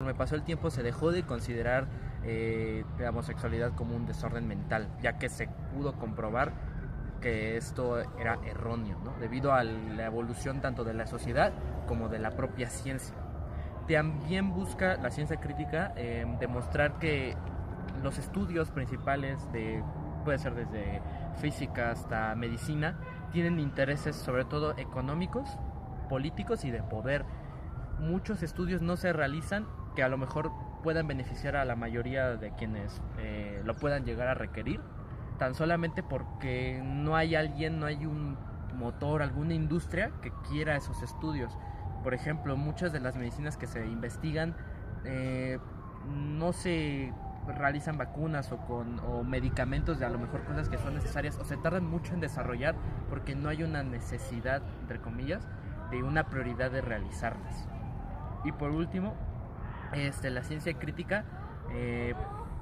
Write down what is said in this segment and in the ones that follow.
conforme pasó el tiempo se dejó de considerar la homosexualidad como un desorden mental, ya que se pudo comprobar que esto era erróneo, ¿no? Debido a la evolución tanto de la sociedad como de la propia ciencia. También busca la ciencia crítica demostrar que los estudios principales puede ser desde física hasta medicina, tienen intereses sobre todo económicos, políticos y de poder. Muchos estudios no se realizan que a lo mejor puedan beneficiar a la mayoría de quienes lo puedan llegar a requerir, tan solamente porque no hay un motor, alguna industria que quiera esos estudios. Por ejemplo, muchas de las medicinas que se investigan no se realizan vacunas o medicamentos de a lo mejor cosas que son necesarias o se tardan mucho en desarrollar porque no hay una necesidad, entre comillas, de una prioridad de realizarlas. Y por último, la ciencia crítica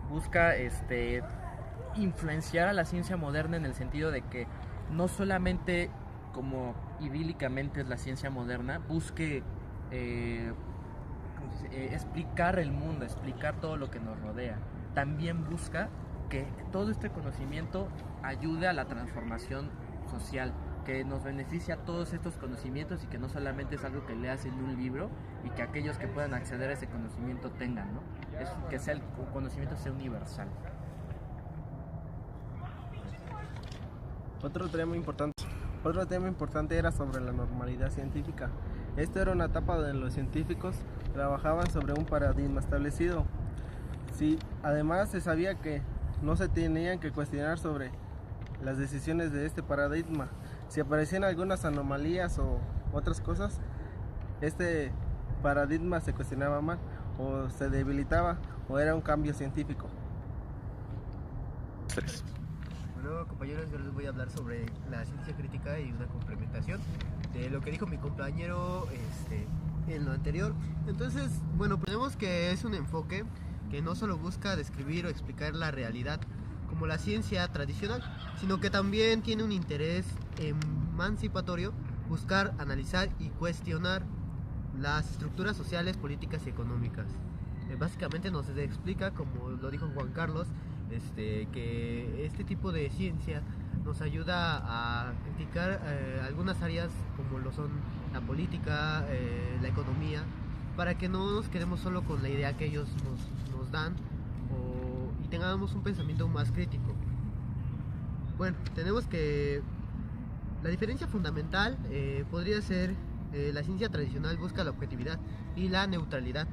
busca influenciar a la ciencia moderna en el sentido de que no solamente como idílicamente es la ciencia moderna, busque explicar el mundo, explicar todo lo que nos rodea. También busca que todo este conocimiento ayude a la transformación social, que nos beneficie a todos estos conocimientos y que no solamente es algo que leas en un libro y que aquellos que puedan acceder a ese conocimiento tengan, ¿no? Que el conocimiento sea universal. Otro tema importante era sobre la normalidad científica. Esta era una etapa donde los científicos trabajaban sobre un paradigma establecido. Sí, además se sabía que no se tenían que cuestionar sobre las decisiones de este paradigma. Si aparecían algunas anomalías o otras cosas, este paradigma se cuestionaba mal, o se debilitaba, o era un cambio científico. Bueno, compañeros, yo les voy a hablar sobre la ciencia crítica y una complementación de lo que dijo mi compañero en lo anterior. Entonces, bueno, tenemos que es un enfoque que no solo busca describir o explicar la realidad como la ciencia tradicional, sino que también tiene un interés emancipatorio, buscar, analizar y cuestionar las estructuras sociales, políticas y económicas. Básicamente nos explica, como lo dijo Juan Carlos, que este tipo de ciencia nos ayuda a criticar algunas áreas como lo son la política, la economía, para que no nos quedemos solo con la idea que ellos nos dan y tengamos un pensamiento más crítico. Bueno, tenemos que la diferencia fundamental podría ser la ciencia tradicional busca la objetividad y la neutralidad,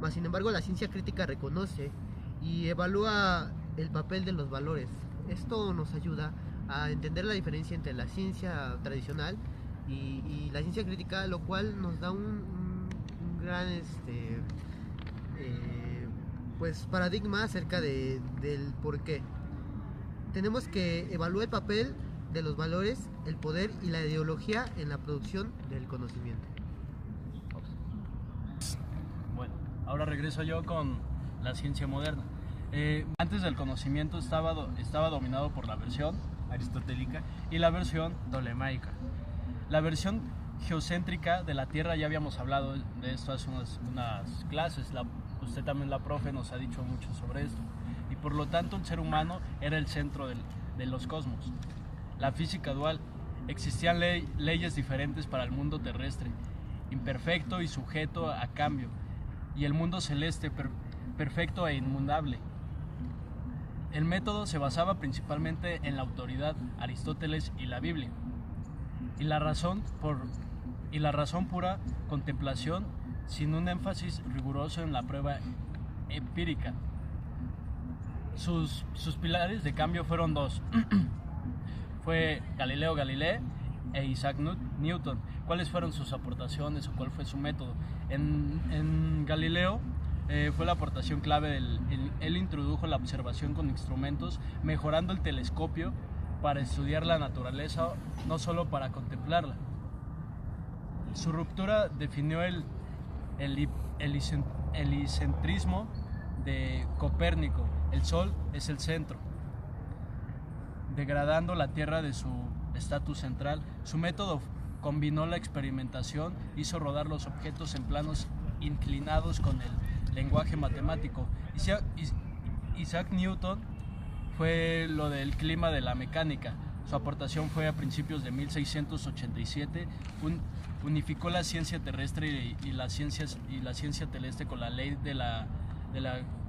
mas sin embargo la ciencia crítica reconoce y evalúa el papel de los valores. Esto nos ayuda a entender la diferencia entre la ciencia tradicional y la ciencia crítica, lo cual nos da un gran paradigma acerca del por qué. Tenemos que evaluar el papel de los valores, el poder y la ideología en la producción del conocimiento. Bueno, ahora regreso yo con la ciencia moderna. Antes del conocimiento estaba dominado por la versión aristotélica y la versión tolemaica. La versión geocéntrica de la Tierra, ya habíamos hablado de esto hace unas clases, usted también, la profe, nos ha dicho mucho sobre esto, y por lo tanto el ser humano era el centro de los cosmos. La física dual, existían leyes diferentes para el mundo terrestre, imperfecto y sujeto a cambio, y el mundo celeste perfecto e inmutable. El método se basaba principalmente en la autoridad, Aristóteles y la Biblia, y la razón pura contemplación, sin un énfasis riguroso en la prueba empírica. Sus pilares de cambio fueron dos. Fue Galileo Galilei e Isaac Newton. ¿Cuáles fueron sus aportaciones o cuál fue su método? En Galileo fue la aportación clave. Él introdujo la observación con instrumentos, mejorando el telescopio para estudiar la naturaleza, no solo para contemplarla. Su ruptura definió el helicentrismo de Copérnico. El Sol es el centro, degradando la Tierra de su estatus central. Su método combinó la experimentación, hizo rodar los objetos en planos inclinados con el lenguaje matemático. Isaac Newton fue lo del clima de la mecánica. Su aportación fue a principios de 1687. Unificó la ciencia terrestre y la ciencia celeste con la ley de la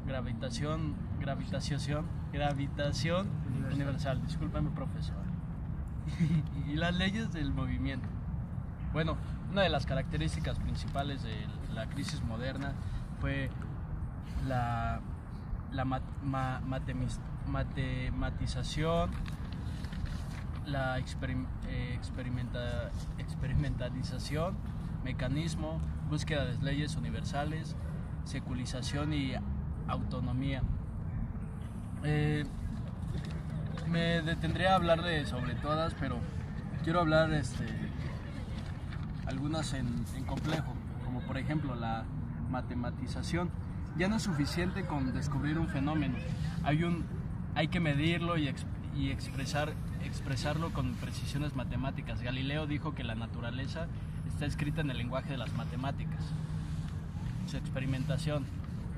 gravitación universal. Discúlpame, profesor. Y las leyes del movimiento. Bueno, una de las características principales de la crisis moderna fue la matematización, la experimentalización, mecanismo, búsqueda de leyes universales, secularización y autonomía. Me detendría a hablar sobre todas, pero quiero hablar algunas en complejo, como por ejemplo la matematización. Ya no es suficiente con descubrir un fenómeno, hay que medirlo y expresarlo con precisiones matemáticas. Galileo dijo que la naturaleza está escrita en el lenguaje de las matemáticas. Su experimentación.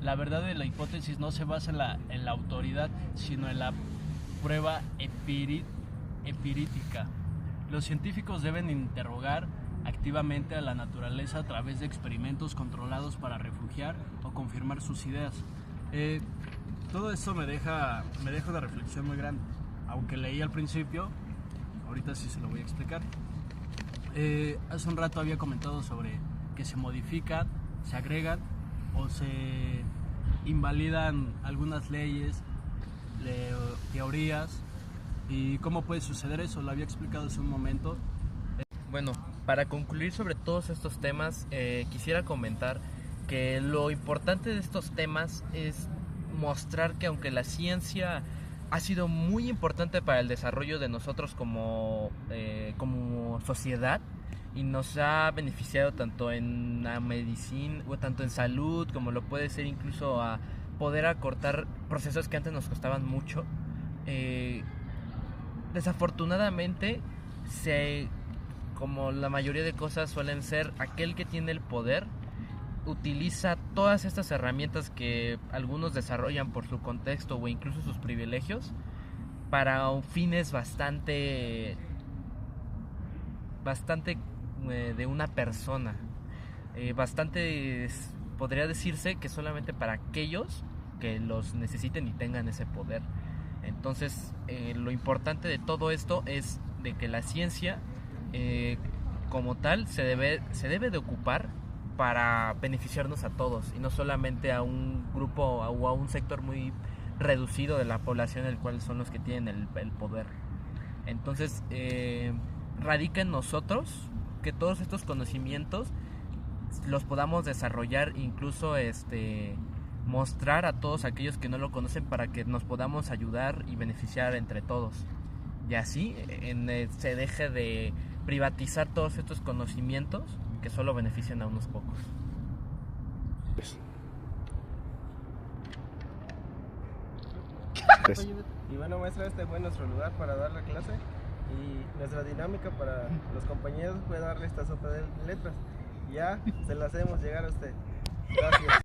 La verdad de la hipótesis no se basa en la autoridad, sino en la prueba empírica. Los científicos deben interrogar activamente a la naturaleza a través de experimentos controlados para refugiar o confirmar sus ideas. Todo esto me deja una reflexión muy grande. Aunque leí al principio, ahorita sí se lo voy a explicar. Hace un rato había comentado sobre que se modifican, se agregan o se invalidan algunas leyes, teorías, y cómo puede suceder eso. Lo había explicado hace un momento. Bueno, para concluir sobre todos estos temas, quisiera comentar que lo importante de estos temas es mostrar que aunque la ciencia ha sido muy importante para el desarrollo de nosotros como sociedad, y nos ha beneficiado tanto en la medicina, o tanto en salud, como lo puede ser incluso a poder acortar procesos que antes nos costaban mucho. Desafortunadamente, como la mayoría de cosas suelen ser, aquel que tiene el poder utiliza todas estas herramientas que algunos desarrollan por su contexto o incluso sus privilegios para fines bastante de una persona, bastante, podría decirse que solamente para aquellos que los necesiten y tengan ese poder. Entonces, lo importante de todo esto es de que la ciencia como tal se debe de ocupar para beneficiarnos a todos y no solamente a un grupo o a un sector muy reducido de la población, el cual son los que tienen el poder. Entonces, radica en nosotros que todos estos conocimientos los podamos desarrollar, incluso mostrar a todos aquellos que no lo conocen para que nos podamos ayudar y beneficiar entre todos. Y así se deje de privatizar todos estos conocimientos que solo benefician a unos pocos. Y bueno, maestra, este fue nuestro lugar para dar la clase, y nuestra dinámica para los compañeros fue darle esta sopa de letras. Ya se la hacemos llegar a usted. Gracias.